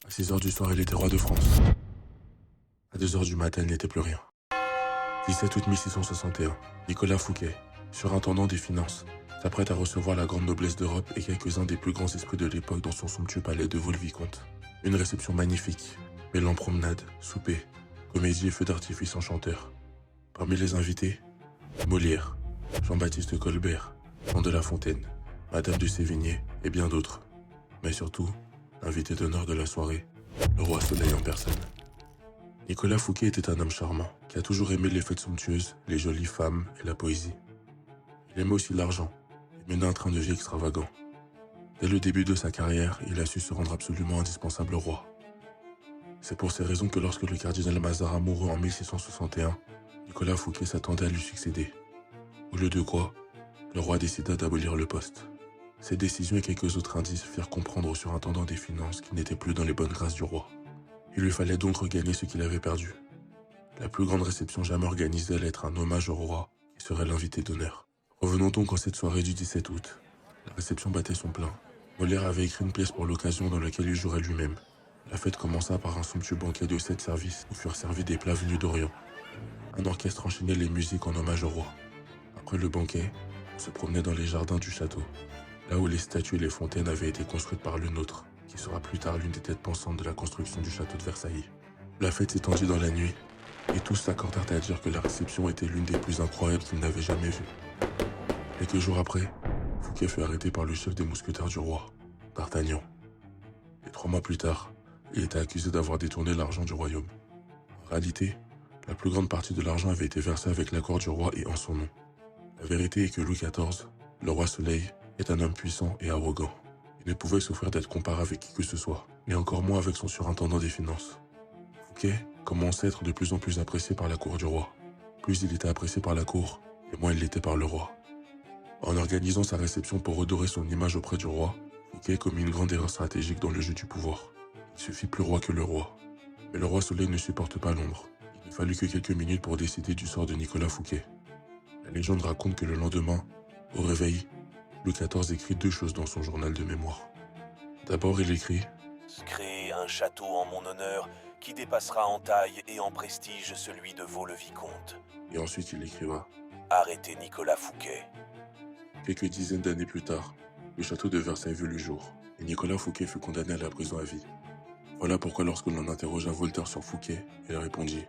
À 6 heures du soir, il était roi de France. À 2 heures du matin, il n'était plus rien. 17 août 1661, Nicolas Fouquet, surintendant des finances, s'apprête à recevoir la grande noblesse d'Europe et quelques-uns des plus grands esprits de l'époque dans son somptueux palais de Vaux-le-Vicomte. Une réception magnifique, mêlant promenade, souper, comédie et feux d'artifice enchanteurs. Parmi les invités, Molière, Jean-Baptiste Colbert, Jean de La Fontaine, Madame de Sévigné et bien d'autres. Mais surtout, l'invité d'honneur de la soirée, le roi Soleil en personne. Nicolas Fouquet était un homme charmant, qui a toujours aimé les fêtes somptueuses, les jolies femmes et la poésie. Il aimait aussi l'argent, et menait un train de vie extravagant. Dès le début de sa carrière, il a su se rendre absolument indispensable au roi. C'est pour ces raisons que lorsque le cardinal Mazarin mourut en 1661, Nicolas Fouquet s'attendait à lui succéder. Au lieu de quoi, le roi décida d'abolir le poste. Ces décisions et quelques autres indices firent comprendre au surintendant des finances qu'il n'était plus dans les bonnes grâces du roi. Il lui fallait donc regagner ce qu'il avait perdu. La plus grande réception jamais organisée allait être un hommage au roi, qui serait l'invité d'honneur. Revenons donc en cette soirée du 17 août. La réception battait son plein. Molière avait écrit une pièce pour l'occasion dans laquelle il jouerait lui-même. La fête commença par un somptueux banquet de 7 services où furent servis des plats venus d'Orient. Un orchestre enchaînait les musiques en hommage au roi. Après le banquet, on se promenait dans les jardins du château, là où les statues et les fontaines avaient été construites par le nôtre, qui sera plus tard l'une des têtes pensantes de la construction du château de Versailles. La fête s'étendit dans la nuit, et tous s'accordèrent à dire que la réception était l'une des plus incroyables qu'ils n'avaient jamais vues. Quelques jours après, Fouquet fut arrêté par le chef des mousquetaires du roi, D'Artagnan. Et 3 mois plus tard, il était accusé d'avoir détourné l'argent du royaume. En réalité, la plus grande partie de l'argent avait été versée avec l'accord du roi et en son nom. La vérité est que Louis XIV, le roi Soleil, est un homme puissant et arrogant. Il ne pouvait souffrir d'être comparé avec qui que ce soit, et encore moins avec son surintendant des finances. Fouquet commençait à être de plus en plus apprécié par la cour du roi. Plus il était apprécié par la cour, et moins il l'était par le roi. En organisant sa réception pour redorer son image auprès du roi, Fouquet commis une grande erreur stratégique dans le jeu du pouvoir. Il se fit plus roi que le roi. Mais le roi Soleil ne supporte pas l'ombre. Il ne fallut que quelques minutes pour décider du sort de Nicolas Fouquet. La légende raconte que le lendemain, au réveil, Louis XIV écrit 2 choses dans son journal de mémoire. D'abord, il écrit « Créer un château en mon honneur qui dépassera en taille et en prestige celui de Vaux-le-Vicomte. » et ensuite il écriva. Arrêtez Nicolas Fouquet. Quelques dizaines d'années plus tard, le château de Versailles vit le jour, et Nicolas Fouquet fut condamné à la prison à vie. Voilà pourquoi lorsque l'on interrogea Voltaire sur Fouquet, il répondit